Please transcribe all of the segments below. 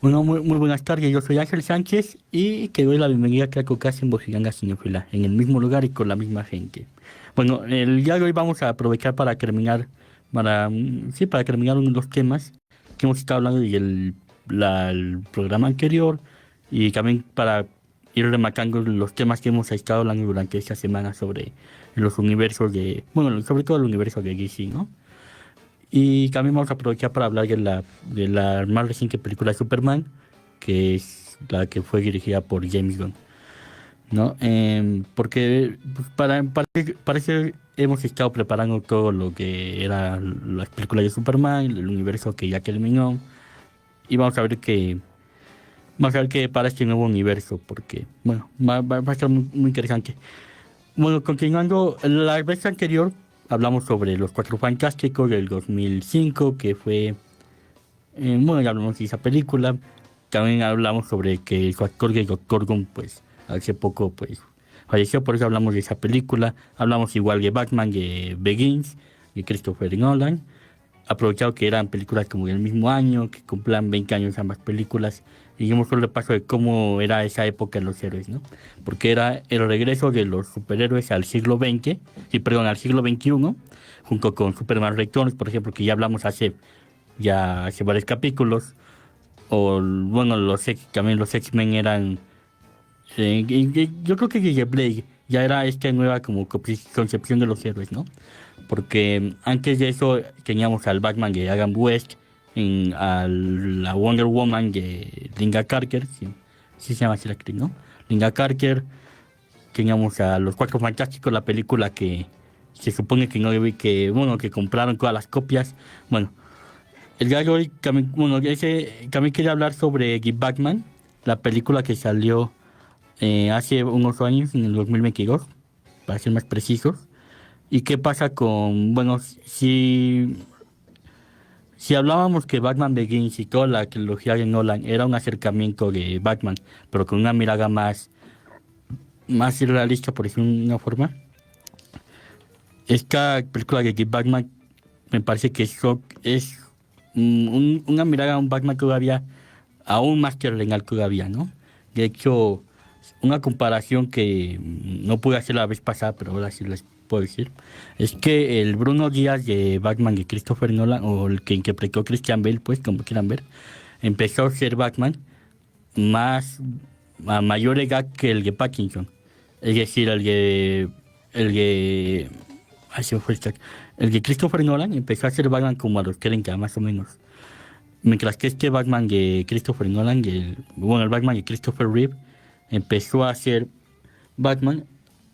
Bueno, muy buenas tardes, yo soy Ángel Sánchez y te doy la bienvenida a Casi en Bojiganga Cinéfila, en el mismo lugar y con la misma gente. Bueno, el día de hoy vamos a aprovechar para terminar, para terminar uno de los temas que hemos estado hablando el programa anterior y también para ir remarcando los temas que hemos estado hablando durante esta semana sobre los universos sobre todo el universo de DC, ¿no? Y también vamos a aprovechar para hablar de la más reciente película de Superman, que es la que fue dirigida por James Gunn, ¿no? Porque pues, parece hemos estado preparando todo lo que era las películas de Superman, el universo que ya terminó, y vamos a ver qué para este nuevo universo, porque, bueno, va a estar muy interesante. Bueno, continuando, la vez anterior hablamos sobre Los Cuatro Fantásticos del 2005, que fue, bueno, ya hablamos de esa película. También hablamos sobre que el actor de Doctor Gunn, pues, hace poco, pues, falleció, por eso hablamos de esa película. Hablamos igual de Batman, de Begins, de Christopher Nolan, aprovechado que eran películas como del mismo año, que cumplan 20 años ambas películas, y dimos un repaso de cómo era esa época en los héroes, ¿no? Porque era el regreso de los superhéroes al siglo XX, sí, perdón, al siglo XXI, junto con Superman Returns, por ejemplo, que ya hablamos hace varios capítulos, o bueno, también los X-Men eran, yo creo que Guille Blake ya era esta nueva como concepción de los héroes, ¿no? Porque antes de eso teníamos al Batman de Adam West, a la Wonder Woman de Linda Carter, sí se llama así la actriz, ¿no? Linda Carter, teníamos a Los Cuatro Fantásticos, la película que se supone que no debe, bueno, que compraron todas las copias. Bueno, el día de hoy también, bueno, también quería hablar sobre The Batman, la película que salió hace unos años, en el 2022, para ser más precisos. ¿Y qué pasa bueno, si hablábamos que Batman Begins y toda la trilogía de Nolan era un acercamiento de Batman, pero con una mirada más realista, por decirlo de una forma, esta película de The Batman me parece que es una mirada a un Batman todavía aún más terrenal todavía, ¿no? De hecho, una comparación que no pude hacer la vez pasada, pero ahora sí les puedo decir, es que el Bruno Díaz de Batman de Christopher Nolan, o el que interpretó Christian Bale, pues como quieran ver, empezó a ser Batman más a mayor edad que el de Pattinson. Es decir, ay, se me fue el de Christopher Nolan empezó a ser Batman como a los 30 más o menos. Mientras que este Batman de Christopher Nolan, bueno, el Batman de Christopher Reeve, empezó a ser Batman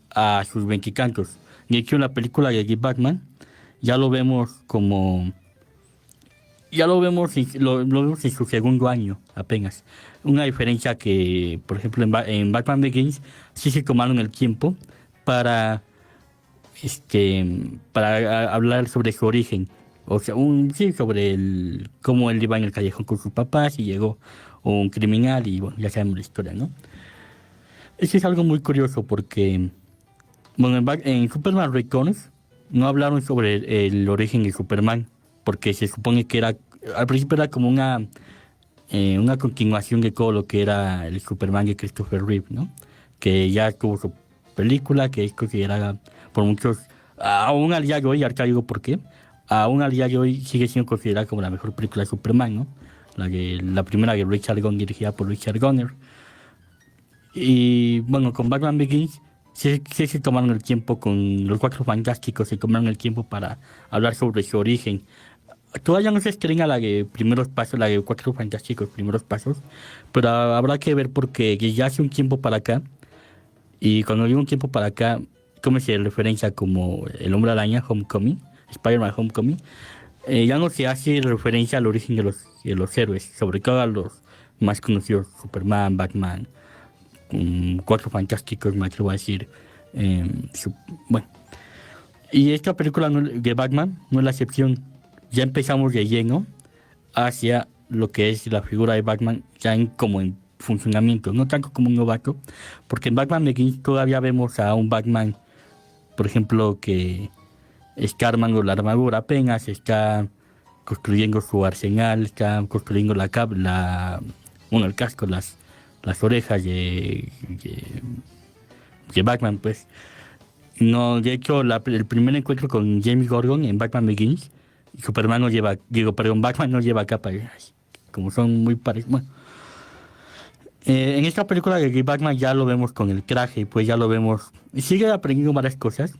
a sus veintitantos. De hecho, en la película de The Batman, ya lo vemos como, lo vemos en su segundo año apenas. Una diferencia que, por ejemplo, en Batman Begins, sí se tomaron el tiempo para, hablar sobre su origen. O sea, sí, sobre cómo él iba en el callejón con sus papás y llegó un criminal y bueno, ya sabemos la historia, ¿no? Eso es algo muy curioso porque, bueno, en Superman Returns no hablaron sobre el origen de Superman, porque se supone que al principio era como una continuación de todo lo que era el Superman de Christopher Reeve, ¿no? Que ya tuvo su película, que es considerada por muchos, aún al día de hoy, ahorita digo por qué, aún al día de hoy sigue siendo considerada como la mejor película de Superman, ¿no? La primera de Richard Donner, dirigida por Richard Donner. Y bueno, con Batman Begins sí se tomaron el tiempo, con los Cuatro Fantásticos se tomaron el tiempo para hablar sobre su origen. Todavía no se estrena la de Primeros Pasos, la de Cuatro Fantásticos Primeros Pasos, pero habrá que ver porque ya hace un tiempo para acá, y cuando digo un tiempo para acá, como se referencia como El Hombre Araña, Homecoming, Spider-Man Homecoming, ya no se hace referencia al origen de los héroes, sobre todo a los más conocidos, Superman, Batman, Cuatro Fantásticos, me atrevo a decir. Bueno, y esta película de Batman no es la excepción. Ya empezamos de lleno hacia lo que es la figura de Batman ya como en funcionamiento, no tanto como un novato, porque en Batman Begins todavía vemos a un Batman, por ejemplo, que está armando la armadura apenas, está construyendo su arsenal, está construyendo bueno, el casco, las orejas de Batman, pues. No, de hecho, el primer encuentro con James Gordon en Batman Begins, Superman no lleva, digo, perdón, Batman no lleva capa, como son muy parecidos. Bueno, en esta película de Batman ya lo vemos con el traje, pues ya lo vemos, sigue aprendiendo varias cosas,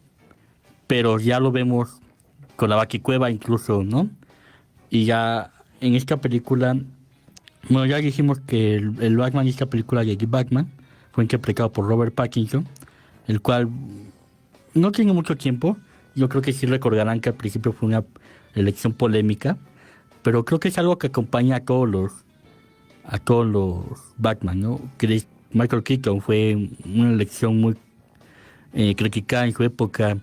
pero ya lo vemos con la Baticueva incluso, ¿no? Y ya en esta película, bueno, ya dijimos que el Batman de esta película de Batman fue interpretado por Robert Pattinson, el cual no tiene mucho tiempo. Yo creo que sí recordarán que al principio fue una elección polémica, pero creo que es algo que acompaña a todos los Batman, ¿no? Michael Keaton fue una elección muy criticada en su época,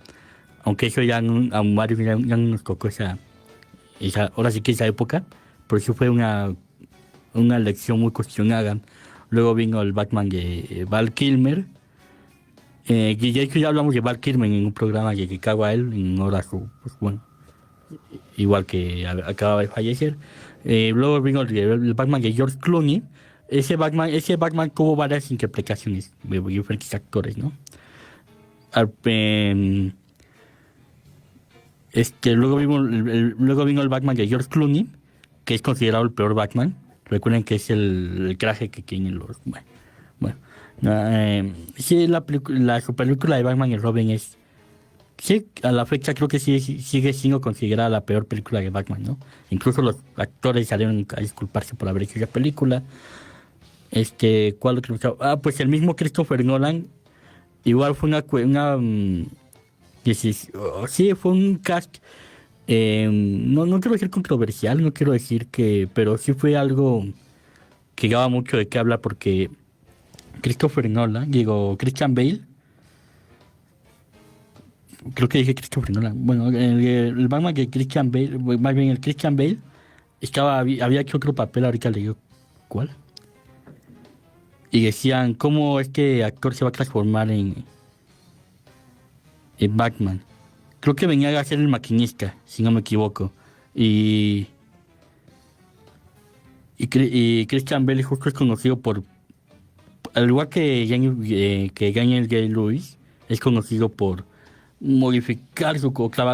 aunque eso ya a varios ya no nos tocó ahora sí que esa época, pero sí fue una elección muy cuestionada. Luego vino el Batman de Val Kilmer. Y de hecho ya hablamos de Val Kilmer en un programa que dedicaba a él, en horas, pues bueno, igual que acababa de fallecer. Luego vino el Batman de George Clooney. Ese Batman tuvo varias interpretaciones de diferentes actores, ¿no? Al- em, luego vino el Batman de George Clooney, que es considerado el peor Batman. Recuerden que es el traje que tienen los... Bueno, sí, su película de Batman y Robin es... Sí, a la fecha creo que sigue siendo considerada la peor película de Batman, ¿no? Incluso los actores salieron a disculparse por haber hecho esa película. ¿Cuál otro? Pues el mismo Christopher Nolan, igual fue sí, fue un cast, no quiero decir controversial, no quiero decir pero sí fue algo que daba mucho de qué hablar porque Christopher Nolan, digo, Christian Bale, creo que dije Christopher Nolan, bueno, el Batman de Christian Bale, más bien el Christian Bale, había hecho otro papel, ahorita le digo cuál, y decían, ¿cómo este actor se va a transformar en Batman? Creo que venía a ser el maquinista, si no me equivoco. Y, y Christian Bale justo es conocido al igual que Daniel Day-Lewis, es conocido por modificar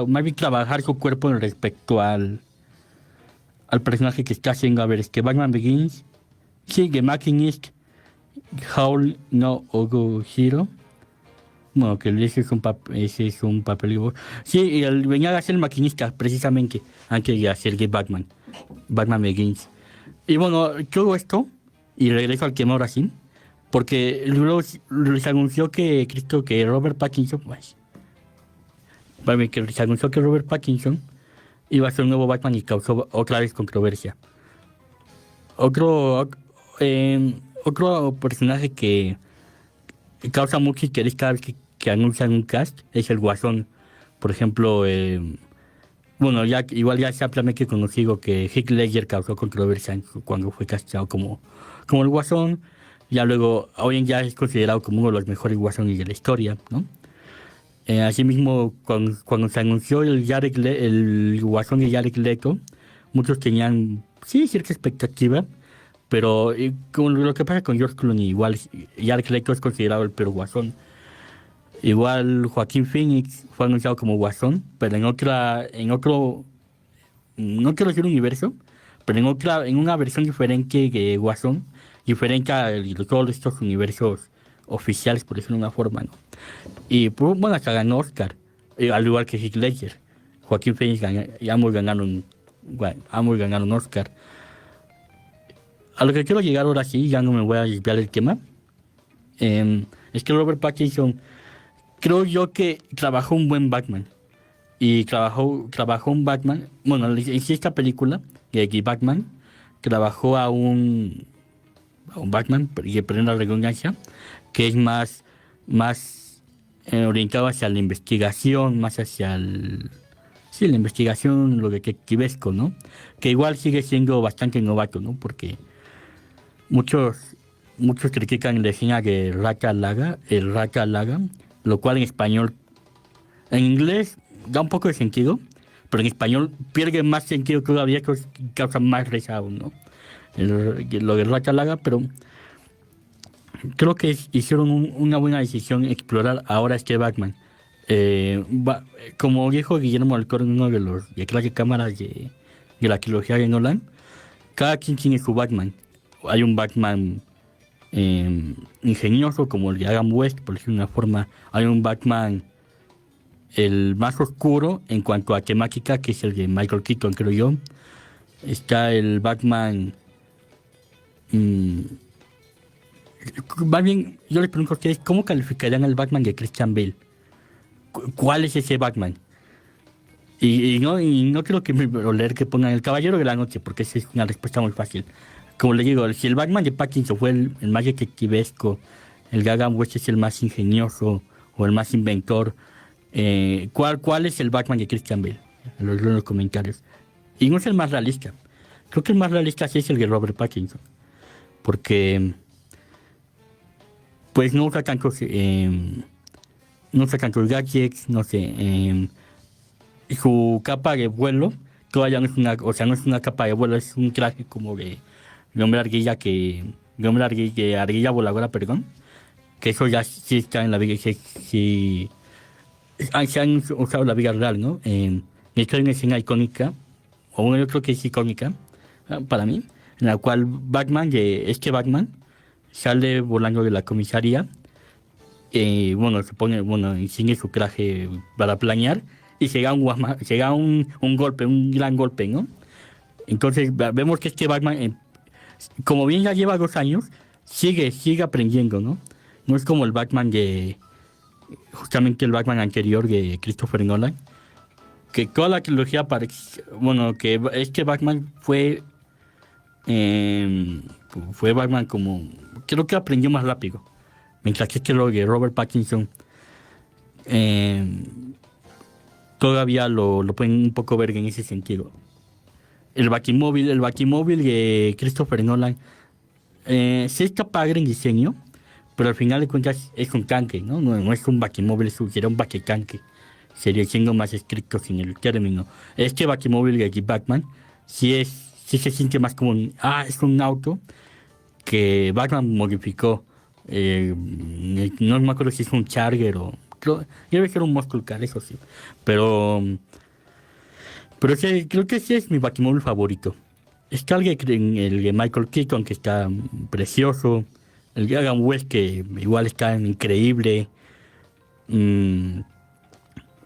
más bien trabajar su cuerpo en respecto al personaje que está haciendo. A ver, Batman Begins, sí, The Machinist, Howl no Ogo Hero. Bueno, que ese es un papel. Sí, y venía a ser el maquinista, precisamente, antes de hacer Batman Begins. Y bueno, todo esto, y regreso al tema ahora sí, porque luego se anunció que Robert Pattinson, pues, que se anunció que Robert Pattinson iba a ser un nuevo Batman y causó otra vez controversia. Otro personaje que causa mucho interés cada vez que anuncian un cast es el Guasón. Por ejemplo, bueno, igual ya se ampliamente conocido que Heath Ledger causó controversia cuando fue castado como el Guasón. Ya luego, hoy en día es considerado como uno de los mejores Guasones de la historia, ¿no? Asimismo, cuando se anunció el Guasón de Jared Leto, muchos tenían, sí, cierta expectativa, pero con lo que pasa con George Clooney, igual Jared Leto es considerado el peor Guasón. Igual Joaquín Phoenix fue anunciado como Guasón, pero en otro, no quiero decir universo, pero en una versión diferente de Guasón, diferente a todos estos universos oficiales, por decirlo de una forma, ¿no? Y pues, bueno, hasta ganó Oscar, al igual que Heath Ledger. Joaquín Phoenix y ambos ganaron Oscar. A lo que quiero llegar ahora sí, ya no me voy a desviar del tema, es que Robert Pattinson, creo yo que trabajó un buen Batman. Y trabajó un Batman. Bueno, en sí esta película, de Batman, trabajó a un Batman, y perdón la redundancia, que es más orientado hacia la investigación, más hacia sí, la investigación, lo detectivesco, ¿no? Que igual sigue siendo bastante novato, ¿no? Porque muchos, muchos critican la escena de el Raka Laga, lo cual en español, en inglés da un poco de sentido, pero en español pierde más sentido todavía, que causa más risa aún, ¿no? lo de Racha Laga, pero creo que hicieron una buena decisión explorar ahora este Batman. Como dijo Guillermo del Toro en uno de los detrás de cámaras de la trilogía de Nolan, cada quien tiene su Batman. Hay un Batman ingenioso como el de Adam West, por decirlo de una forma. Hay un Batman el más oscuro en cuanto a temática, que es el de Michael Keaton, creo yo. Está el Batman... más bien, yo les pregunto a ustedes, ¿cómo calificarían al Batman de Christian Bale? ¿Cuál es ese Batman? Y no creo que me leer que pongan el Caballero de la Noche, porque esa es una respuesta muy fácil. Como le digo, si el Batman de Pattinson fue el más detectivesco, el de Adam West es el más ingenioso o el más inventor, ¿cuál es el Batman de Christian Bale? Lo leo en los comentarios. Y no es el más realista. Creo que el más realista sí es el de Robert Pattinson. Porque pues no usa tantos gadgets, no sé, su capa de vuelo todavía no es una, o sea, no es una capa de vuelo, es un traje como de hombre arguilla de arguilla voladora, perdón, que eso ya sí está en la vida, se han usado en la vida real, ¿no? De hecho hay una escena icónica, o bueno, yo creo que es icónica, para mí, en la cual Batman sale volando de la comisaría, bueno, enseña su traje para planear y se da un golpe, un gran golpe, ¿no? Entonces vemos que este Batman, como bien ya lleva 2 años, sigue aprendiendo, ¿no? No es como justamente el Batman anterior de Christopher Nolan, que toda la trilogía que este Batman fue Batman como, creo que aprendió más rápido, mientras que lo de Robert Pattinson eh, todavía lo pueden un poco ver en ese sentido. El Batimóvil de Christopher Nolan sí está padre en diseño, pero al final de cuentas es un tanque, ¿no? No es un Batimóvil, sería un Baquetanque. Sería siendo más estricto sin el término. Este Batimóvil de aquí Batman sí se siente más como es un auto que Batman modificó. No me acuerdo si es un Charger o... Debe ser un Muscle Car, eso sí. Pero sí, creo que ese es mi Batimóvil favorito. Está el de Michael Keaton, que está precioso. El de Adam West, que igual está increíble. Mm,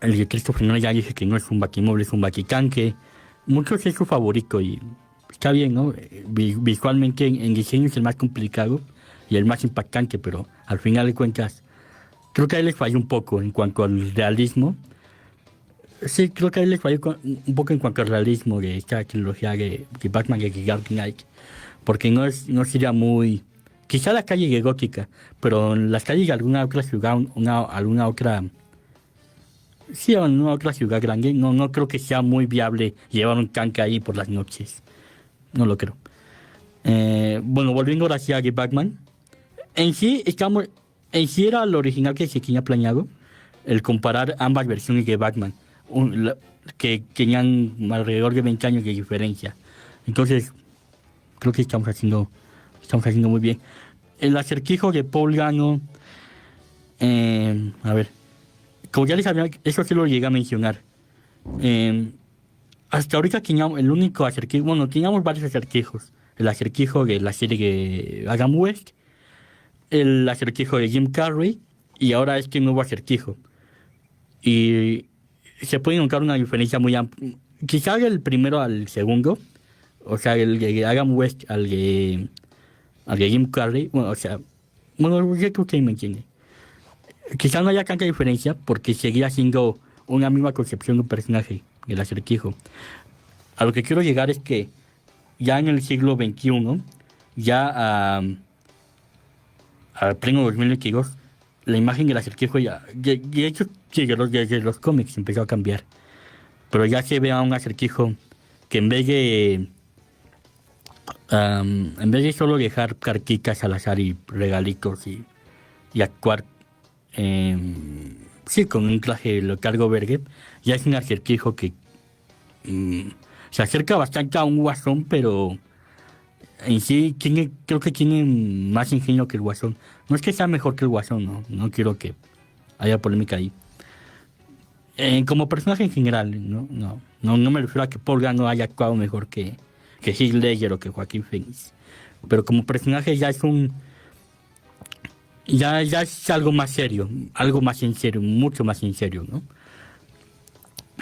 el de Christopher Nolan ya dije que no es un Batimóvil, es un Batitanque. Muchos es su favorito y está bien, ¿no? Visualmente en diseño es el más complicado y el más impactante, pero al final de cuentas creo que ahí les falló un poco en cuanto al realismo. Sí, creo que ahí les falló un poco en cuanto al realismo de esta trilogía de Batman de The Dark Knight, porque no sería muy... Quizá la calle de Gótica, pero en las calles de alguna otra ciudad, alguna otra... Sí, en una otra ciudad grande, no creo que sea muy viable llevar un tanque ahí por las noches. No lo creo. Bueno, volviendo ahora sí a The Batman. En sí, era lo original que se tenía planeado, el comparar ambas versiones de Batman, que tenían alrededor de 20 años de diferencia. Entonces, creo que estamos haciendo muy bien. El acertijo de Paul Gano, a ver, como ya les había, eso sí lo llegué a mencionar. Hasta ahorita teníamos el único acertijo, bueno, teníamos varios acertijos. El acertijo de la serie de Adam West, el acertijo de Jim Carrey y ahora este nuevo acertijo. Y se puede notar una diferencia muy amplia. Quizá el primero al segundo, o sea, el de Adam West al de Jim Carrey, bueno, o sea, bueno, yo creo que me entiende. Quizá no haya tanta diferencia porque seguía siendo una misma concepción de un personaje, el acertijo. A lo que quiero llegar es que ya en el siglo XXI, ya al pleno 2022, la imagen del acertijo de hecho, desde los cómics empezó a cambiar. Pero ya se ve a un acertijo que en vez de solo dejar cartitas al azar y regalitos y actuar sí, con un traje de cargo verde, ya es un acertijo que se acerca bastante a un guasón, pero en sí creo que tiene más ingenio que el Guasón. No es que sea mejor que el Guasón, no, no quiero que haya polémica ahí. Como personaje en general, no me refiero a que Paul Gano haya actuado mejor que Heath Ledger o que Joaquín Phoenix. Pero como personaje ya es algo más serio, algo más en serio, mucho más en serio, ¿no?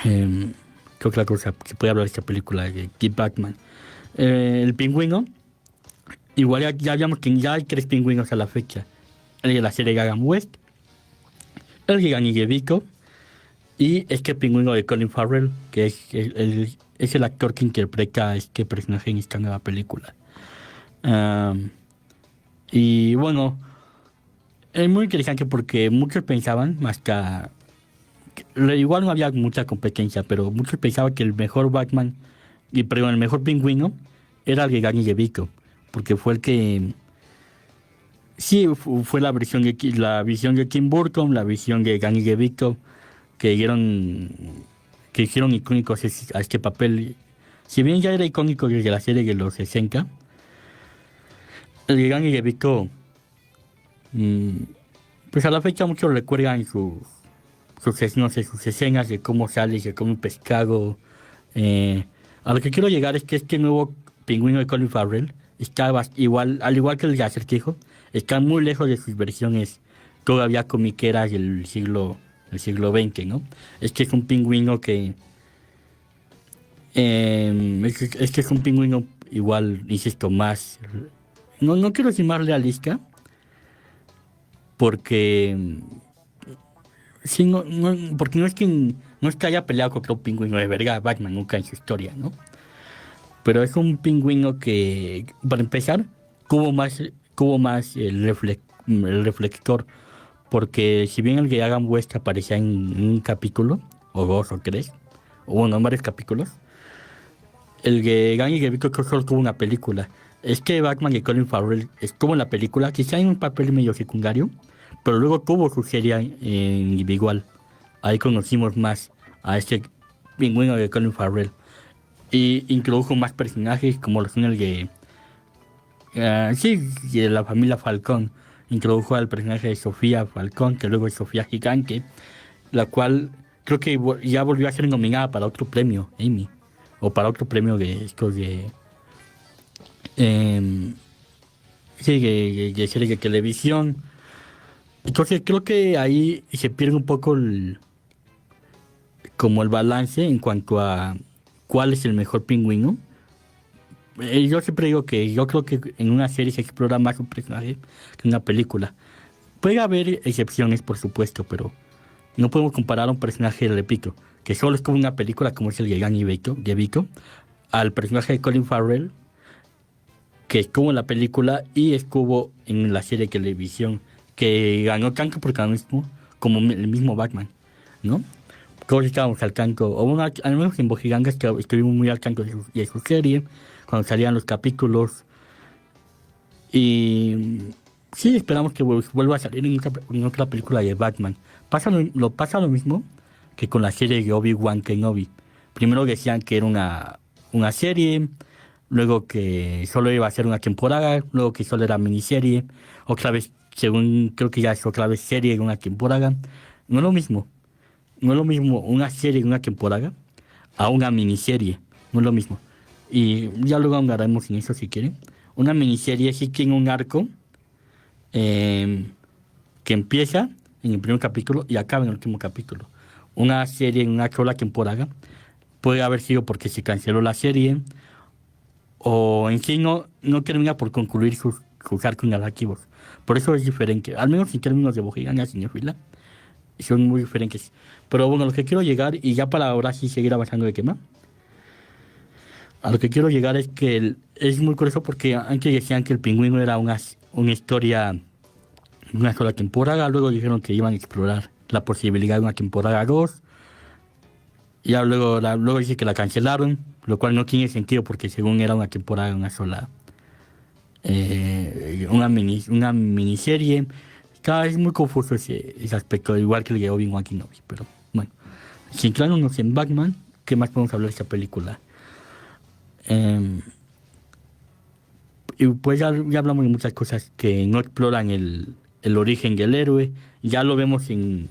Eh, Creo que la cosa que puede hablar de esta película de Keith Batman. El pingüino, igual ya habíamos que ya hay tres pingüinos a la fecha. El de la serie Gagan West, el de Danny DeVito y este pingüino de Colin Farrell, que es el actor que interpreta a este personaje en esta nueva película. Y bueno, es muy interesante porque muchos pensaban, igual no había mucha competencia, pero muchos pensaban que el mejor Batman, perdón, el mejor pingüino era el de Danny DeVito, porque fue el que, sí, fue la visión de Tim Burton, la visión de Danny DeVito, que dieron, que hicieron icónicos a este papel. Si bien ya era icónico desde la serie de los 60, el de Danny DeVito, mm, pues a la fecha muchos recuerdan no sé, sus escenas de cómo sale, de cómo un pescado. A lo que quiero llegar es que este nuevo pingüino de Colin Farrell está igual, al igual que el de Acertijo, está muy lejos de sus versiones todavía comiqueras del siglo XX, ¿no? Es que es un pingüino es que es un pingüino igual, insisto, más, no quiero decir más realista, porque sí, porque no es que haya peleado contra un pingüino de verga Batman nunca en su historia, ¿no? Pero es un pingüino que, para empezar, tuvo más el reflector, porque si bien el que hagan West aparecía en un capítulo, o dos o tres, o bueno, en varios capítulos, el de Gany que creo que solo tuvo una película. Es que Batman y Colin Farrell estuvo en la película, quizá en un papel medio secundario, pero luego tuvo su serie individual. Ahí conocimos más a este pingüino de Colin Farrell. Y introdujo más personajes como lo son el de... sí, de la familia Falcón. Introdujo al personaje de Sofía Falcón, que luego es Sofía Gigante, la cual creo que ya volvió a ser nominada para otro premio, Emmy. O para otro premio de estos de... em, sí, de series de televisión. Entonces creo que ahí se pierde un poco como el balance en cuanto a cuál es el mejor pingüino. Yo siempre digo que yo creo que en una serie se explora más un personaje que en una película. Puede haber excepciones, por supuesto, pero no podemos comparar a un personaje, repito, que solo estuvo en una película como es el de Danny DeVito, al personaje de Colin Farrell, que estuvo en la película y estuvo en la serie de televisión, que ganó tanto protagonismo como el mismo Batman, ¿no? Todos estábamos al tanto, o bueno, al menos en Bojigangas que estuvimos muy al tanto de su serie, cuando salían los capítulos. Y sí, esperamos que vuelva a salir en otra película de Batman. Pasa lo mismo que con la serie de Obi-Wan Kenobi. Primero decían que era una serie, luego que solo iba a ser una temporada, luego que solo era miniserie, otra vez, según creo que ya es otra vez serie de una temporada. No es lo mismo. No es lo mismo una serie de una temporada a una miniserie. No es lo mismo. Y ya luego hablaremos en eso si quieren. Una miniserie sí tiene un arco eh, que empieza en el primer capítulo y acaba en el último capítulo. Una serie en una sola temporada puede haber sido porque se canceló la serie o en sí no termina por concluir sus arcos narrativos. Por eso es diferente, al menos en términos de Bojiganga Cinefila, son muy diferentes. Pero bueno, lo que quiero llegar, y ya para ahora sí seguir avanzando de tema, a lo que quiero llegar es que es muy curioso porque antes decían que el pingüino era una historia de una sola temporada, luego dijeron que iban a explorar la posibilidad de una temporada 2, ya luego dice que la cancelaron, lo cual no tiene sentido porque según era una temporada, una sola, una miniserie. Cada vez es muy confuso ese aspecto, igual que el de Obi-Wan Kenobi, pero bueno. Centrándonos en Batman, ¿qué más podemos hablar de esta película? Y pues ya hablamos de muchas cosas que no exploran el origen del héroe. Ya lo vemos en...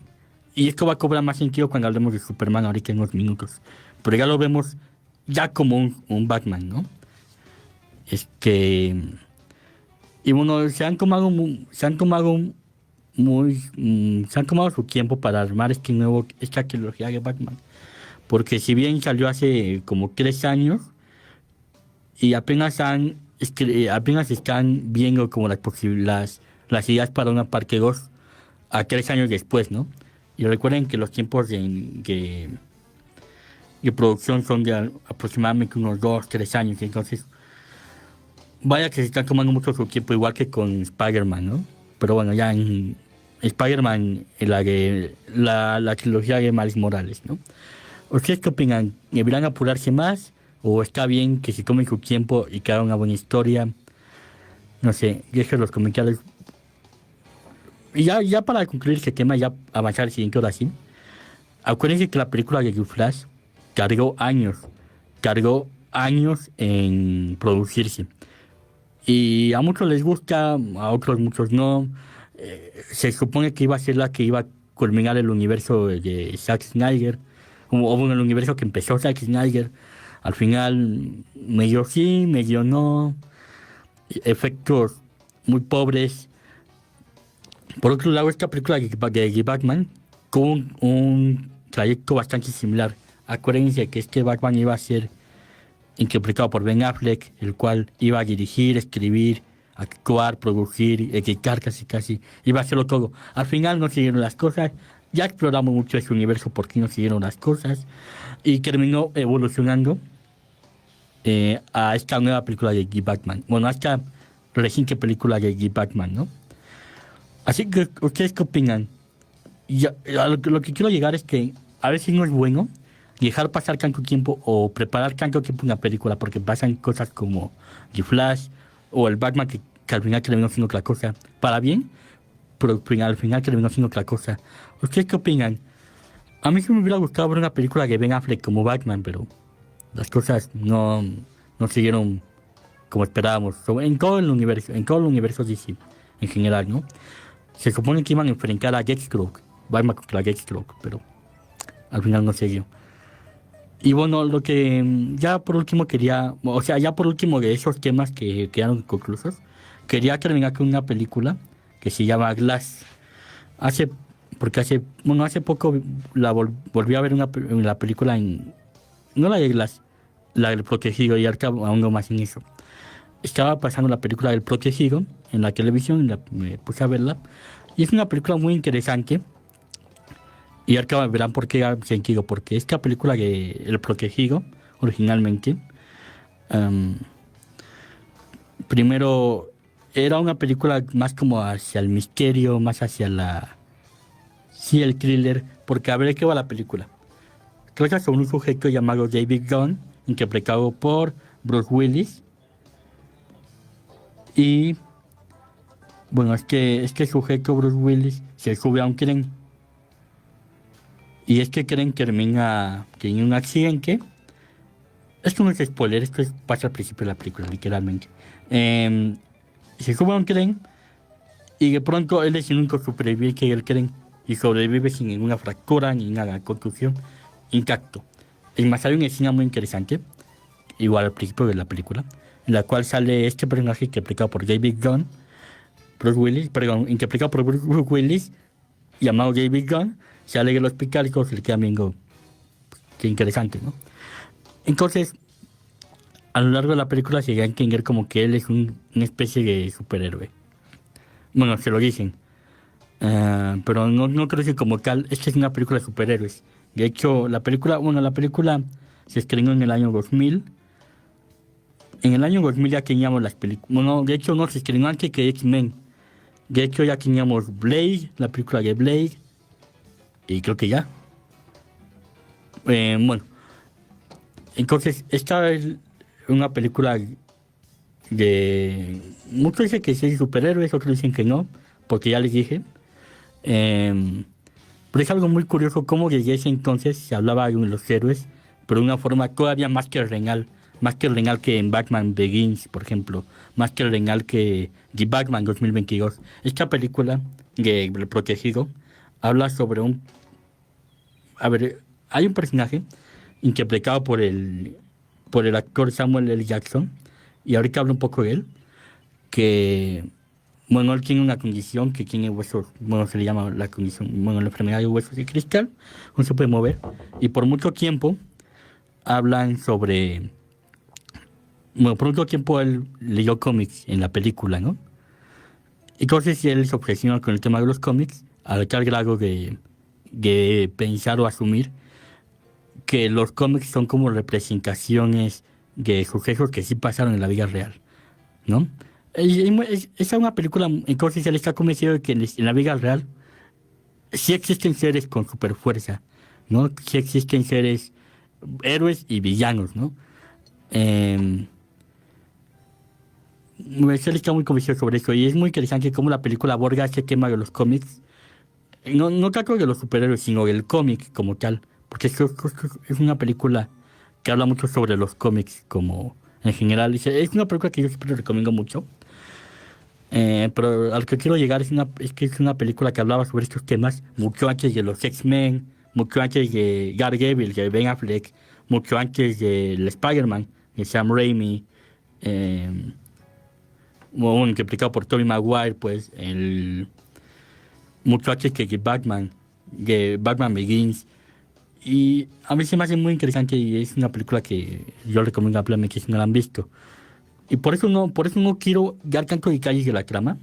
Y esto va a cobrar más sentido cuando hablemos de Superman ahorita en unos minutos. Pero ya lo vemos ya como un Batman, ¿no? Este... Y bueno, se han tomado su tiempo para armar esta trilogía de Batman. Porque si bien salió hace como 3 años y apenas están viendo como las ideas para una parte 2 a 3 años después, ¿no? Y recuerden que los tiempos de producción son de aproximadamente unos 2, 3 años. Entonces, vaya que se están tomando mucho su tiempo, igual que con Spider-Man, ¿no? Pero bueno, ya en Spider-Man, la trilogía de Miles Morales, ¿no? ¿Ustedes qué opinan? ¿Deberían apurarse más? ¿O está bien que se tomen su tiempo y que hagan una buena historia? No sé, dejen los comentarios. Y ya para concluir este tema, ya avanzar al siguiente oración. Acuérdense que la película de The Flash tardó años en producirse. Y a muchos les gusta, a otros muchos no. Se supone que iba a ser la que iba a culminar el universo de Zack Snyder, o bueno, el universo que empezó Zack Snyder. Al final, medio sí, medio no. Efectos muy pobres. Por otro lado, esta película de Batman tuvo un trayecto bastante similar. Acuérdense que este Batman iba a ser interpretado por Ben Affleck, el cual iba a dirigir, escribir, actuar, producir, editar casi, iba a hacerlo todo. Al final no siguieron las cosas, ya exploramos mucho ese universo por qué no siguieron las cosas, y terminó evolucionando a esta nueva película de Guy Batman. Bueno, a esta reciente película de Guy Batman, ¿no? Así que, ¿ustedes qué opinan? Lo que quiero llegar es que a veces no es bueno dejar pasar tanto tiempo o preparar tanto tiempo una película porque pasan cosas como The Flash o el Batman que al final terminó siendo otra cosa. Para bien, pero al final terminó siendo otra cosa. ¿Ustedes qué opinan? A mí sí me hubiera gustado ver una película de Ben Affleck como Batman, pero las cosas no siguieron como esperábamos. En todo el universo DC, en general, ¿no? Se supone que iban a enfrentar a Deathstroke, Batman contra Deathstroke, pero al final no se dio. Y bueno, lo que ya por último ya por último de esos temas que quedaron inconclusos, quería terminar con una película que se llama Glass. Hace poco volví a ver la película no la de Glass, la del Protegido, y ahorita aún más en eso. Estaba pasando la película del Protegido en la televisión, me puse a verla, y es una película muy interesante. Y ahora verán por qué hace sentido, porque esta película de El Protegido, originalmente, primero era una película más como hacia el misterio, más hacia el thriller, porque a ver qué va la película. Trata sobre un sujeto llamado David Gunn, interpretado por Bruce Willis, y bueno, este sujeto, Bruce Willis, se sube a un tren. Y este tren termina en un accidente. Esto no es spoiler, pasa al principio de la película, literalmente. Se sube a un tren y de pronto él es el único superviviente del tren y sobrevive sin ninguna fractura ni nada, contusión, intacto. Es más, hay una escena muy interesante, igual al principio de la película, en la cual sale este personaje interpretado por David Gunn, interpretado por Bruce Willis, llamado David Gunn, sale del hospital y se le queda viendo. Qué interesante, ¿no? Entonces, a lo largo de la película se llega a entender como que él es una especie de superhéroe. Bueno, se lo dicen. Pero no creo que como tal, esta es una película de superhéroes. De hecho, la película se estrenó en el año 2000. En el año 2000 ya teníamos las películas. Bueno, de hecho no, se estrenó antes que X-Men. De hecho ya teníamos Blade, la película de Blade. Y creo que ya. Bueno, entonces esta es una película de... Muchos dicen que sí es superhéroes, otros dicen que no, porque ya les dije. Pero es algo muy curioso cómo desde ese entonces se hablaba de los héroes, pero de una forma todavía más que real más que el final que en Batman Begins, por ejemplo, más que el final que The Batman 2022. Esta película de El Protegido habla sobre un... A ver, hay un personaje interpretado por el actor Samuel L. Jackson, y ahorita hablo un poco de él, que, bueno, él tiene una condición que tiene huesos, bueno, se le llama la condición, bueno, la enfermedad de huesos de cristal, no se puede mover, y por mucho tiempo hablan sobre, bueno, por mucho tiempo él leyó cómics en la película, ¿no? Entonces él se obsesiona con el tema de los cómics, al tal grado de pensar o asumir que los cómics son como representaciones de sucesos que sí pasaron en la vida real, ¿no? Es una película, entonces él está convencido de que en la vida real sí existen seres con superfuerza, ¿no? Sí existen seres, héroes y villanos, ¿no? Eh, él está muy convencido sobre eso, y es muy interesante cómo la película aborda ese tema de los cómics, no tanto de los superhéroes, sino del cómic como tal, porque es una película que habla mucho sobre los cómics como en general. Es una película que yo siempre recomiendo mucho. Pero al que quiero llegar es que es una película que hablaba sobre estos temas mucho antes de los X-Men, mucho antes de Daredevil, de Ben Affleck, mucho antes del Spider-Man, de Sam Raimi, eh, bueno, interpretado por Tobey Maguire, pues, mucho antes que de Batman Begins. Y a mí se me hace muy interesante y es una película que yo recomiendo ampliamente si no la han visto. Y por eso no quiero dar tanto detalles de la trama.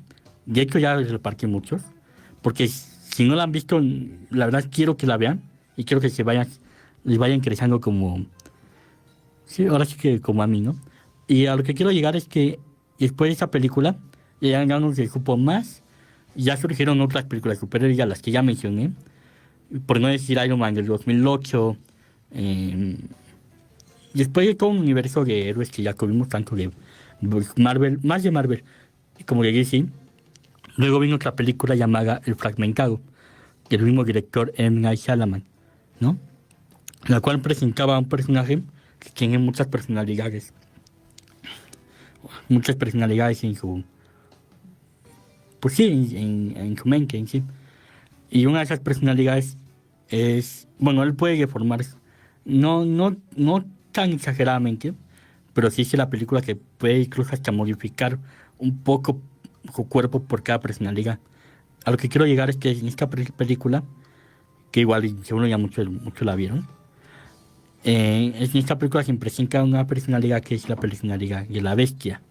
De hecho, ya les repartí muchos. Porque si no la han visto, la verdad quiero que la vean. Y quiero que les vaya interesando como, sí, ahora sí que como a mí, ¿no? Y a lo que quiero llegar es que después de esa película, ya no se supo más. Ya surgieron otras películas de superhéroes, ya las que ya mencioné. Por no decir Iron Man del 2008. eh, Después de todo un universo de héroes que ya tuvimos tanto de Marvel, más de Marvel, como de DC. Luego vino otra película llamada El Fragmentado, del mismo director M. Night Shyamalan, ¿no? La cual presentaba a un personaje que tiene muchas personalidades en su, pues sí, en su mente en sí. Y una de esas personalidades es, bueno, él puede deformarse, no tan exageradamente, pero sí es la película que puede incluso hasta modificar un poco su cuerpo por cada personalidad. A lo que quiero llegar es que en esta película, que igual seguro ya mucho la vieron, en esta película se presenta una personalidad que es la personalidad de la bestia,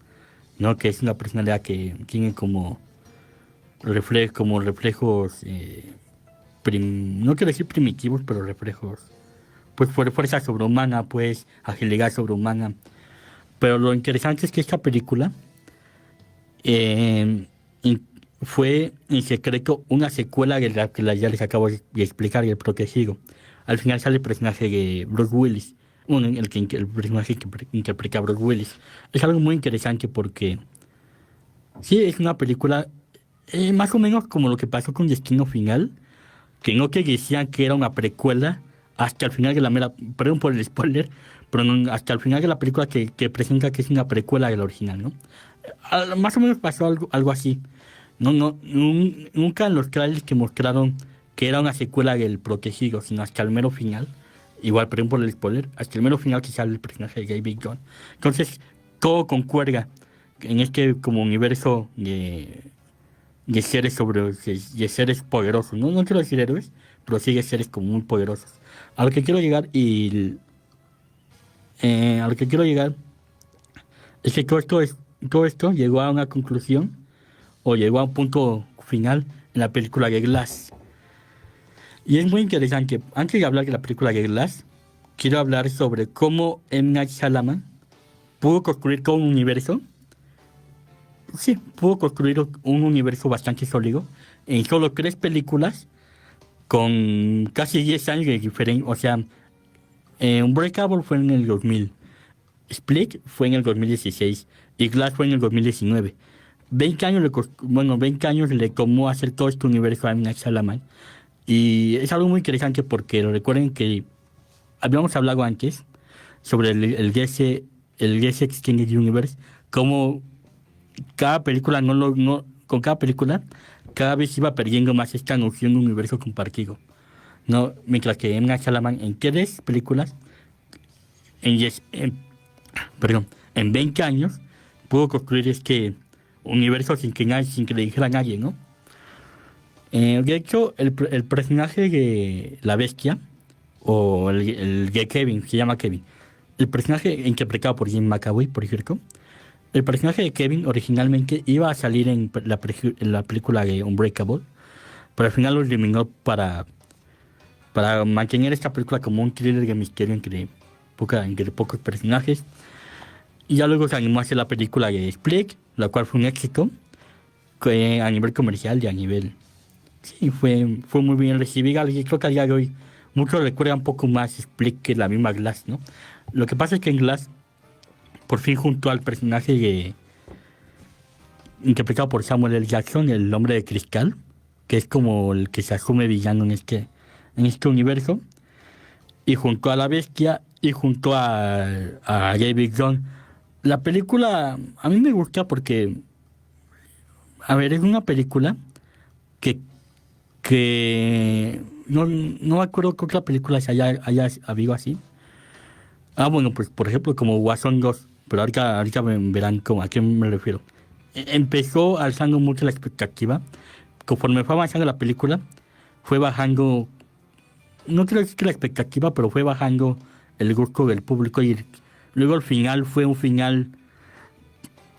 ¿no? Que es una personalidad que tiene como reflejos, no quiero decir primitivos, pero reflejos, pues por fuerza sobrehumana, pues agilidad sobrehumana. Pero lo interesante es que esta película eh, fue en secreto una secuela de la que ya les acabo de explicar, El Protegido. Al final sale el personaje de Bruce Willis, bueno, el personaje que interpreta a Bruce Willis. Es algo muy interesante porque sí, es una película más o menos como lo que pasó con Destino Final, que no te decían que era una precuela hasta el final de la mera, perdón por el spoiler, pero hasta el final de la película que presenta que es una precuela del original, ¿no? Más o menos pasó algo así. Nunca en los trailers que mostraron que era una secuela del Protegido, sino hasta el mero final, igual, perdón por el spoiler, hasta el mero final que sale el personaje de David Gunn. Entonces, todo concuerda en este como universo de seres de seres poderosos, no quiero decir héroes, pero sí de seres como muy poderosos. A lo que quiero llegar a lo que quiero llegar es que todo esto llegó a una conclusión o llegó a un punto final en la película de Glass. Y es muy interesante. Antes de hablar de la película de Glass, quiero hablar sobre cómo M. Night Shyamalan pudo construir todo un universo. Sí, pudo construir un universo bastante sólido en solo 3 películas con casi 10 años de diferencia. O sea, Unbreakable fue en el 2000, Split fue en el 2016 y Glass fue en el 2019. 20 años 20 años le tomó hacer todo este universo a M. Night Shyamalan. Y es algo muy interesante porque recuerden que habíamos hablado antes sobre el DC el DC Extended Universe, como cada película con cada película, cada vez iba perdiendo más esta noción de universo compartido. No, mientras que M. Night Shyamalan en 3 películas, en, 10 en- perdón, en 20 años, pudo construir este universo sin que le dijera a nadie, ¿no? De hecho, el personaje de la bestia, o el de Kevin, se llama Kevin, el personaje interpretado por Jim McAvoy, por cierto, el personaje de Kevin originalmente iba a salir en la película de Unbreakable, pero al final lo eliminó para mantener esta película como un thriller de misterio entre pocos personajes. Y ya luego se animó a hacer la película de Split, la cual fue un éxito a nivel comercial y a nivel... Sí, fue muy bien recibida. Y creo que a día de hoy muchos recuerdan un poco más Split que la misma Glass, ¿no? Lo que pasa es que en Glass, por fin junto al personaje interpretado por Samuel L. Jackson, el hombre de cristal, que es como el que se asume villano en este universo, y junto a la bestia y junto a David Gunn. La película a mí me gusta porque, a ver, es una película que, que no me acuerdo qué otra película se haya habido así. Ah, bueno, pues por ejemplo como Guasón 2, pero ahorita verán a qué me refiero. Empezó alzando mucho la expectativa. Conforme fue avanzando la película, fue bajando, no quiero decir que la expectativa, pero fue bajando el gusto del público y luego al final fue un final,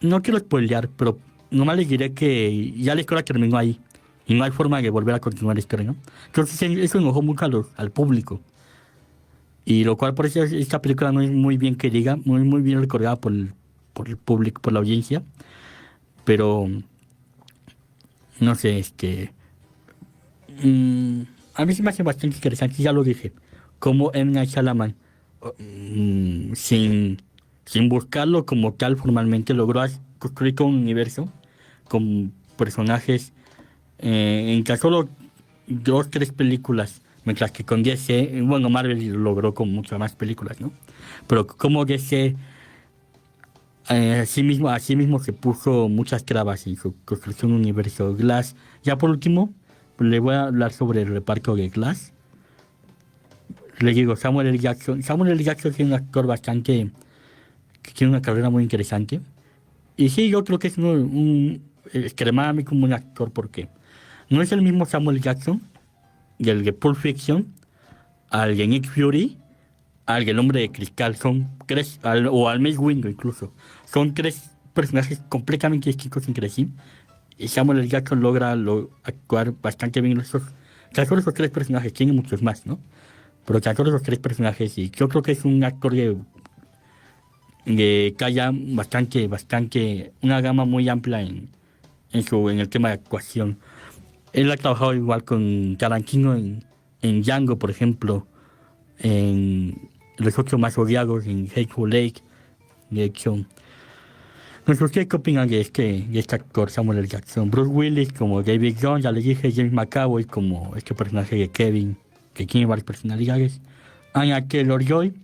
no quiero spoilear, pero nomás les diré que ya la historia terminó ahí y no hay forma de volver a continuar la historia, ¿no? Entonces eso enojó mucho al público. Y lo cual por eso esta película no es muy bien que diga, muy bien recordada por el público, por la audiencia. Pero, no sé, mm, a mí se me hace bastante interesante, ya lo dije, como M. Night Shyamalan, sin buscarlo como tal formalmente, logró construir con un universo, con personajes, en tan solo 2, 3 películas, mientras que con DC, bueno, Marvel logró con muchas más películas, ¿no? Pero como DC así mismo se puso muchas trabas en su construcción de universo. Glass, ya por último, le voy a hablar sobre el reparto de Glass. Le digo, Samuel L. Jackson. Samuel L. Jackson es un actor que tiene una carrera muy interesante. Y sí, yo creo que es extremadamente un buen actor porque no es el mismo Samuel Jackson del de Pulp Fiction, al de Nick Fury, al del Hombre de Cristal. Son 3, o al Mace Windu incluso. Son 3 personajes completamente distintos entre sí. Y Samuel L. Jackson logra actuar bastante bien tan solo esos 3 personajes, tiene muchos más, ¿no? Pero tan solo esos 3 personajes, y yo creo que es un actor que haya bastante, una gama muy amplia en el tema de actuación. Él ha trabajado igual con Tarantino en Django, por ejemplo, en Los Ocho Más Odiados, en Hateful Eight. De hecho, no sé qué opinan de este actor Samuel L. Jackson. Bruce Willis como David Jones, ya le dije, James McAvoy como este personaje de Kevin, que tiene varias personalidades. Anya Taylor-Joy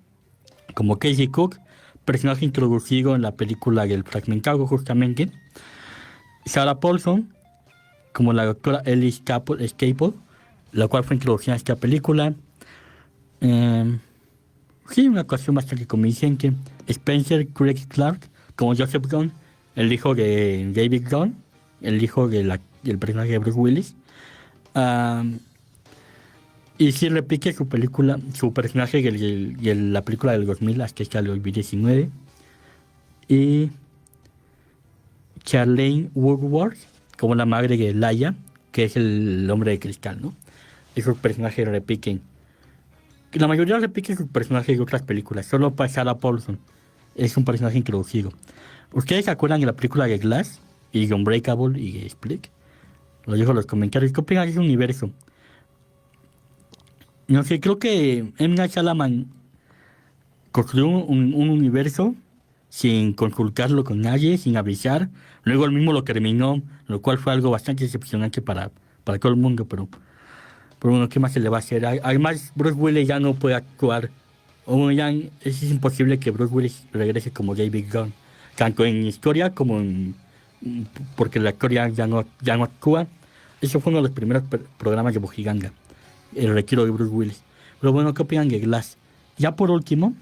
como Casey Cook, personaje introducido en la película del Fragmentado justamente. Sarah Paulson como la doctora Ellie Staple, la cual fue introducida en esta película. Sí, una actuación bastante convincente. Spencer Craig Clark como Joseph Gunn, el hijo de David Gunn, el hijo del personaje de Bruce Willis. Y sí repite su personaje de la película del 2000 hasta esta del 2019. Y Charlene Woodward como la madre de Laia, que es el hombre de cristal, ¿no? Esos personajes repiten. La mayoría repite sus personajes de otras películas, solo para Sarah Paulson. Es un personaje introducido. ¿Ustedes se acuerdan de la película de Glass y de Unbreakable y de Split? Lo dejo en los comentarios. ¿Qué opinan de ese universo? No sé, creo que M. Night Shyamalan construyó un universo sin consultarlo con nadie, sin avisar. Luego él mismo lo terminó, lo cual fue algo bastante decepcionante para todo el mundo, pero bueno, ¿qué más se le va a hacer? Además, Bruce Willis ya no puede actuar oigan, es imposible que Bruce Willis regrese como David Gunn, tanto en historia como en... porque la historia ya no actúa. Eso fue uno de los primeros programas de Bojiganga, el retiro de Bruce Willis. Pero bueno, ¿qué opinan de Glass? Ya por último,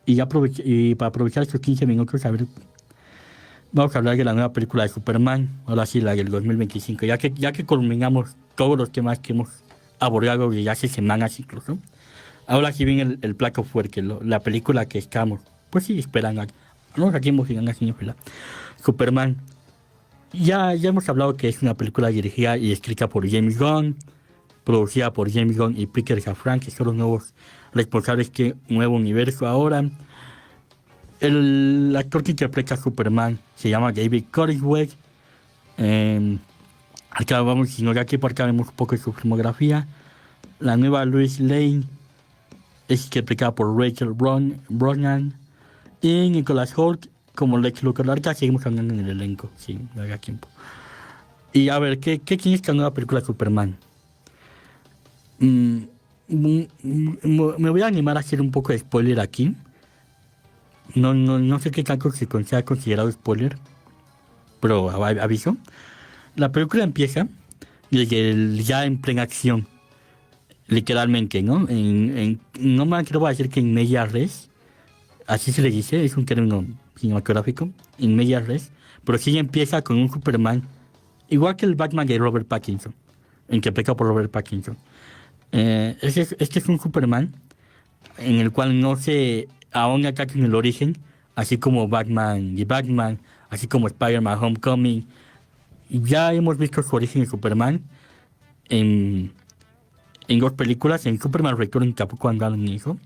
y para aprovechar estos 15 minutos, a ver, vamos a hablar de la nueva película de Superman, ahora sí, la del 2025, ya que culminamos todos los temas que hemos abordado desde hace semanas incluso. Ahora sí viene el plato fuerte, la película que estamos, pues sí, esperando. No, aquí en Bojiganga, señor Fila. Superman. Ya hemos hablado que es una película dirigida y escrita por James Gunn, producida por James Gunn y Peter Safran, que son los nuevos responsables de este nuevo universo ahora. El actor que interpreta a Superman se llama David Corenswet. Acá vamos a ignorar aquí porque vemos un poco de su filmografía. La nueva Lois Lane es interpretada por Rachel Brosnan. Y Nicholas Hoult como Lex Luthor. Ahorita seguimos hablando en el elenco, sí, no haga tiempo. Y a ver, ¿qué tiene esta nueva película de Superman? Me voy a animar a hacer un poco de spoiler aquí. No sé qué tanto se sea considerado spoiler, pero aviso. La película empieza ya en plena acción, literalmente, ¿no? No me atrevo a decir que en media res, así se le dice, es un término cinematográfico, en media res, pero sí empieza con un Superman, igual que el Batman de Robert Pattinson, interpretado por Robert Pattinson. Este es un Superman en el cual no se ahonda casi en el origen, así como Batman y Batman, así como Spider-Man Homecoming. Ya hemos visto su origen de Superman en dos películas, en Superman Returns tampoco andaron en eso.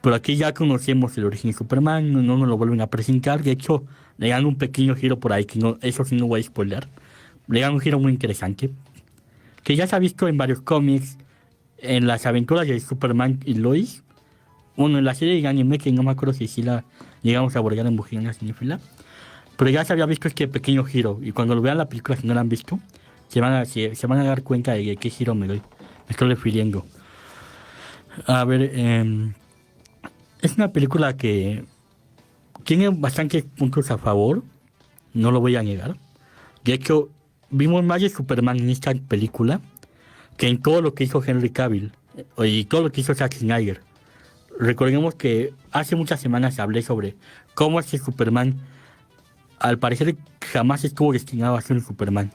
Pero aquí ya conocemos el origen de Superman, no nos lo vuelven a presentar. De hecho, le dan un pequeño giro por ahí, que no, eso sí no voy a spoiler. Le dan un giro muy interesante, que ya se ha visto en varios cómics, en las aventuras de Superman y Lois. Bueno, en la serie de anime, que no me acuerdo si la llegamos a abordar en Bujiranga Cinefila. Pero ya se había visto este pequeño giro. Y cuando lo vean la película, si no la han visto, se van a dar cuenta de qué giro me estoy refiriendo. A ver, es una película que tiene bastantes puntos a favor. No lo voy a negar. De hecho, vimos más de Superman en esta película que en todo lo que hizo Henry Cavill y todo lo que hizo Zack Snyder. Recordemos que hace muchas semanas hablé sobre cómo este Superman, al parecer, jamás estuvo destinado a ser un Superman.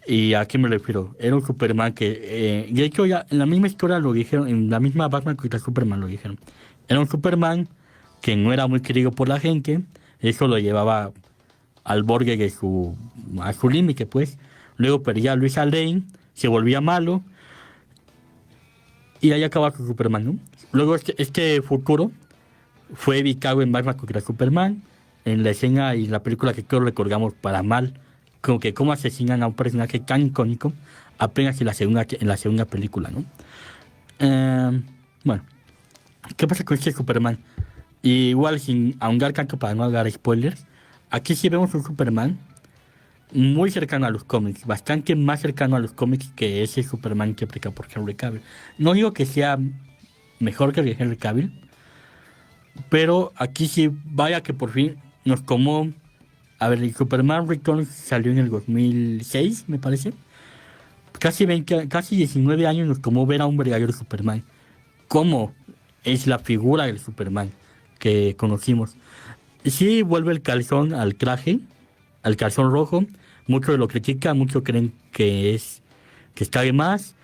¿Y a qué me refiero? Era un Superman que, de hecho, ya en la misma historia lo dijeron, en la misma Batman contra Superman lo dijeron. Era un Superman que no era muy querido por la gente, eso lo llevaba al borde de a su límite, pues. Luego perdía a Luisa Lane, se volvía malo, y ahí acaba con Superman, ¿no? Luego este futuro fue evitado en Batman contra Superman, en la escena y la película que todos recordamos para mal, como que cómo asesinan a un personaje tan icónico apenas en la segunda película, ¿no? Bueno, ¿qué pasa con este Superman? Y igual, sin ahondar tanto para no dar spoilers, aquí sí vemos un Superman muy cercano a los cómics, bastante más cercano a los cómics que ese Superman que aplica por Henry Cavill. No digo que sea mejor que el de Henry Cavill, pero aquí sí, vaya que por fin nos tomó. A ver, el Superman Returns salió en el 2006, me parece. Casi 19 años nos tomó ver a un verdadero Superman. ¿Cómo es la figura del Superman que conocimos? Sí, vuelve el calzón al traje, al calzón rojo. Muchos lo critican, muchos creen que está de más.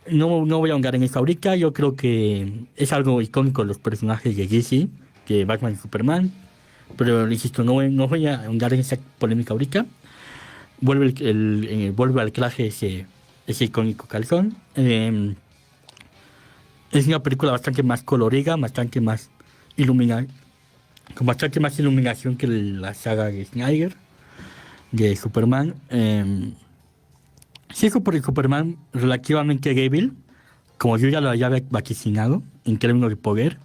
No voy a ahondar en eso ahorita. Yo creo que es algo icónico de los personajes de DC, de Batman y Superman. Pero insisto, no voy a ahondar en esa polémica ahorita. Vuelve al traje ese icónico calzón. Es una película bastante más colorida, bastante más iluminada, con bastante más iluminación que la saga de Snyder, de Superman. Sí, Superman relativamente débil, como yo ya lo había vaticinado en términos de poder.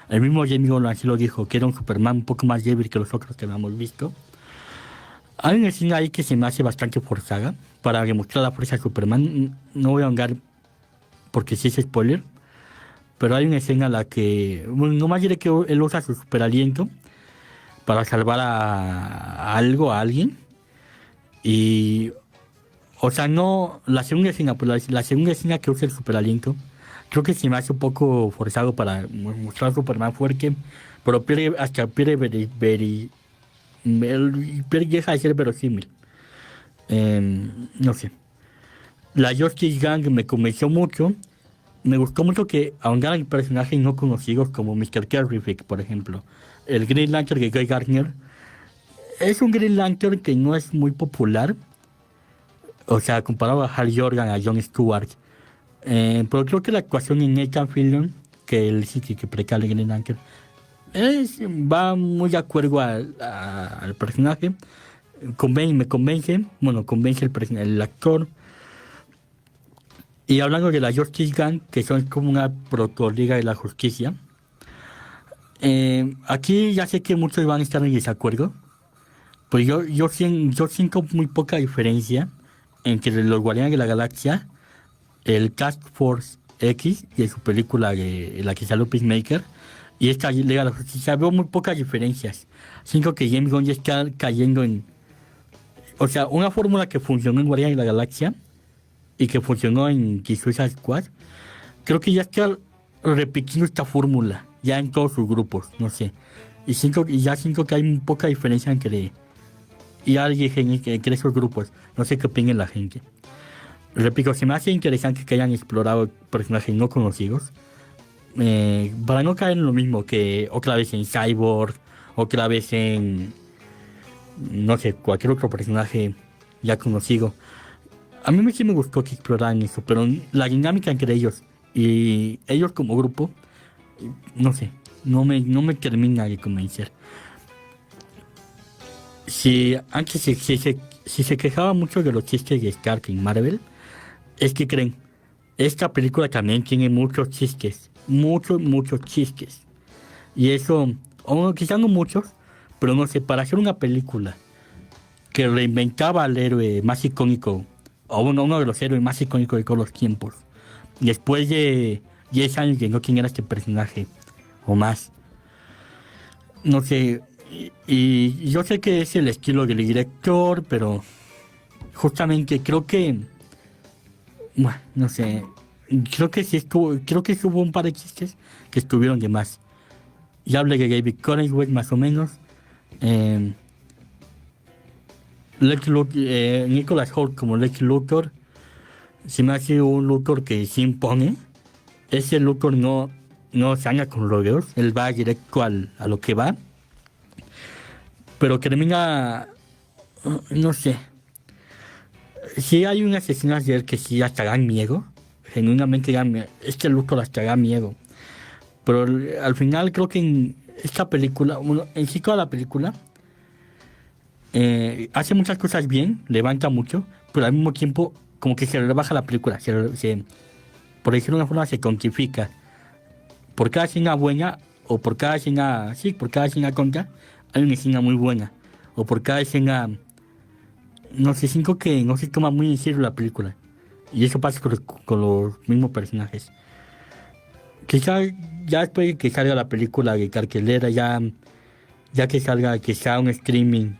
El mismo James Gunn así lo dijo, que era un Superman un poco más débil que los otros que habíamos visto. Hay una escena ahí que se me hace bastante forzada para demostrar la fuerza de Superman. No voy a ahondar porque sí es spoiler. pero hay una escena en la que, bueno, nomás diré que él usa su super aliento para salvar a algo, a alguien. Y, o sea, no, la segunda escena, pues la segunda escena que usa el super aliento, creo que se me hace un poco forzado para mostrar a Superman fuerte, pero pierde, hasta pierde, deja de ser verosímil. No sé. La Justice Gang me convenció mucho. Me gustó mucho que ahondaran en personajes no conocidos como Mr. Terrific, por ejemplo. El Green Lantern de Guy Gardner es un Green Lantern que no es muy popular. O sea, comparado a Hal Jordan, a Jon Stewart. Pero creo que la actuación en Nathan Fillion, que el sitio que precala Green Lantern, va muy de acuerdo al personaje. Me convence, bueno, convence el actor. Y hablando de la Justice Gang, que son como una protoliga de la justicia, aquí ya sé que muchos van a estar en desacuerdo, pues yo siento muy poca diferencia entre los Guardianes de la Galaxia, el Task Force X de su película de la que salió Peacemaker, y esta Liga de la Justicia. Veo muy pocas diferencias. Siento que James Gunn ya está cayendo en... O sea, una fórmula que funcionó en Guardianes de la Galaxia y que funcionó en The Suicide Squad, creo que ya está repitiendo esta fórmula, ya en todos sus grupos, no sé. Ya siento que hay poca diferencia y alguien entre esos grupos. No sé qué opina la gente. Repito, se me hace interesante que hayan explorado personajes no conocidos. Para no caer en lo mismo que otra vez en Cyborg, otra vez en, no sé, cualquier otro personaje ya conocido. A mí sí me gustó que exploraran eso, pero la dinámica entre ellos y ellos como grupo, no sé, no me termina de convencer. Si antes si se quejaba mucho de los chistes de Stark en Marvel, es que creen, esta película también tiene muchos chistes, muchos chistes. Y eso, o quizás no muchos, pero no sé, para hacer una película que reinventaba al héroe más icónico, o uno de los héroes más icónicos de todos los tiempos, después de 10 años de no quién era este personaje, o más, no sé, y yo sé que es el estilo del director, pero justamente creo que, bueno, no sé, creo que sí hubo un par de chistes que estuvieron de más. Ya hablé de David Cronenberg más o menos. Eh, Nicholas Hoult como Lex Luthor, se me hace un Luthor que se impone. Ese Luthor no se anda con rodeos, él va directo a lo que va, pero termina, no sé, sí hay unas escenas de él que sí hasta dan miedo, genuinamente dan miedo, este Luthor hasta da miedo, pero al final creo que en esta película, bueno, en sí toda la película, hace muchas cosas bien, levanta mucho, pero al mismo tiempo como que se rebaja la película, por decirlo de una forma, se tontifica. Por cada escena buena, o por cada escena, sí, por cada escena contra, hay una escena muy buena. O por cada escena, no sé, siento que no se toma muy en serio la película. Y eso pasa con los mismos personajes. Quizá ya después de que salga la película de cartelera, ya que salga, que sea un streaming,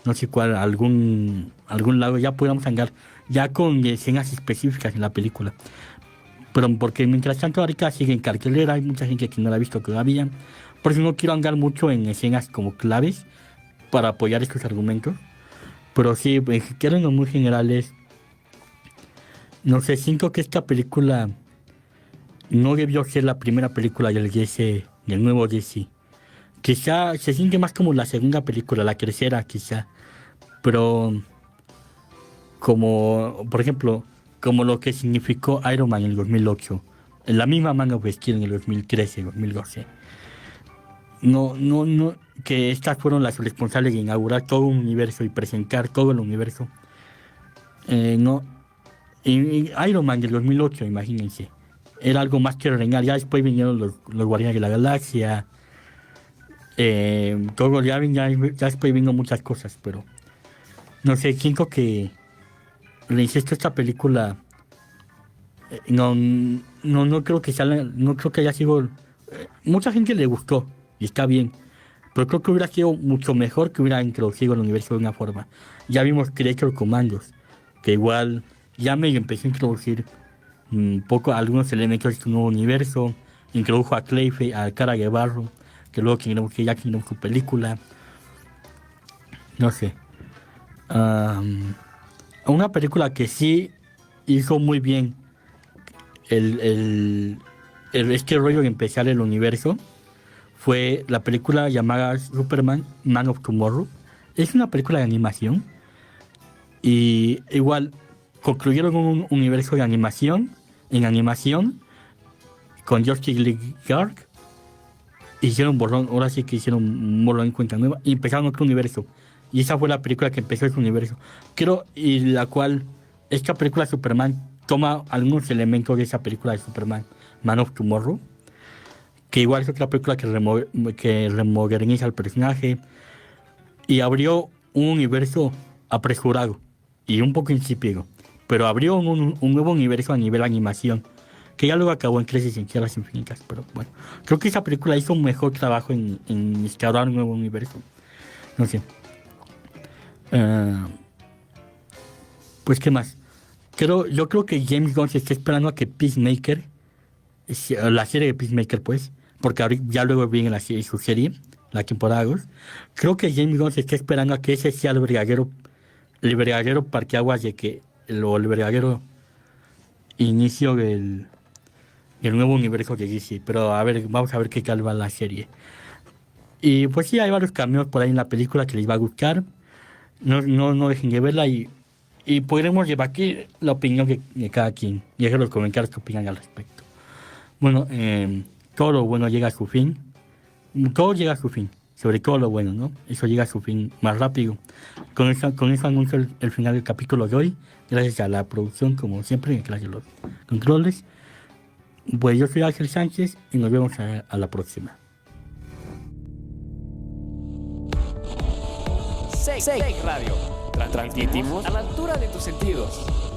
no sé cuál, algún lado, ya podamos andar ya con escenas específicas en la película. Pero porque mientras tanto ahorita sigue en cartelera, hay mucha gente que no la ha visto todavía. Por eso no quiero andar mucho en escenas como claves para apoyar estos argumentos. Pero sí, en términos muy generales, no sé, siento que esta película no debió ser la primera película del nuevo DC. Quizá se siente más como la segunda película, la tercera quizá. Pero como, por ejemplo, como lo que significó Iron Man en el 2008, en la misma Man of Steel en el 2013, 2012. No, que estas fueron las responsables de inaugurar todo un universo y presentar todo el universo. No, y Iron Man del 2008, imagínense, era algo más que reñar. Ya después vinieron los Guardianes de la Galaxia, todo, ya después vino muchas cosas, pero no sé, siento que le insisto, esta película no, no creo que no creo que haya sido. Mucha gente le gustó y está bien, pero creo que hubiera sido mucho mejor que hubiera introducido el universo de una forma. Ya vimos Creature Commandos, que igual ya me empezó a introducir un poco algunos elementos de su nuevo universo. Introdujo a Clayface, a Cara de Barro, que luego que ya tiene su película. No sé. Am, una película que sí hizo muy bien el, el, este rollo de empezar el universo fue la película llamada Superman Man of Tomorrow. Es una película de animación y igual concluyeron un universo de animación en animación con Justice League Dark. Hicieron borrón, ahora sí que hicieron un borrón en cuenta nueva y empezaron otro universo. Y esa fue la película que empezó ese universo. Creo, y la cual, esta película de Superman toma algunos elementos de esa película de Superman, Man of Tomorrow, que igual es otra película que remoderniza al personaje y abrió un universo apresurado y un poco insípido, pero abrió un nuevo universo a nivel animación, que ya luego acabó en Crisis en Tierras Infinitas, pero bueno, creo que esa película hizo un mejor trabajo en instaurar un nuevo universo. No sé. Pues, ¿qué más? Yo creo que James Gunn se está esperando a que Peacemaker, la serie de Peacemaker, pues, porque ya luego viene su serie, la temporada 2. Creo que James Gunn se está esperando a que ese sea el verdadero parteaguas de que, el verdadero inicio del nuevo universo de DC. Pero a ver, vamos a ver qué tal va la serie. Y pues sí, hay varios cameos por ahí en la película que les va a gustar. No dejen de verla y podremos llevar aquí la opinión de cada quien. Y dejen los comentarios que opinan al respecto. Bueno, todo lo bueno llega a su fin. Todo llega a su fin. Sobre todo lo bueno, ¿no? Eso llega a su fin más rápido. Con eso anuncio el final del capítulo de hoy. Gracias a la producción, como siempre, gracias a los controles. Pues yo soy Ángel Sánchez y nos vemos a la próxima. Sec Radio. Transmitimos a la altura de tus sentidos.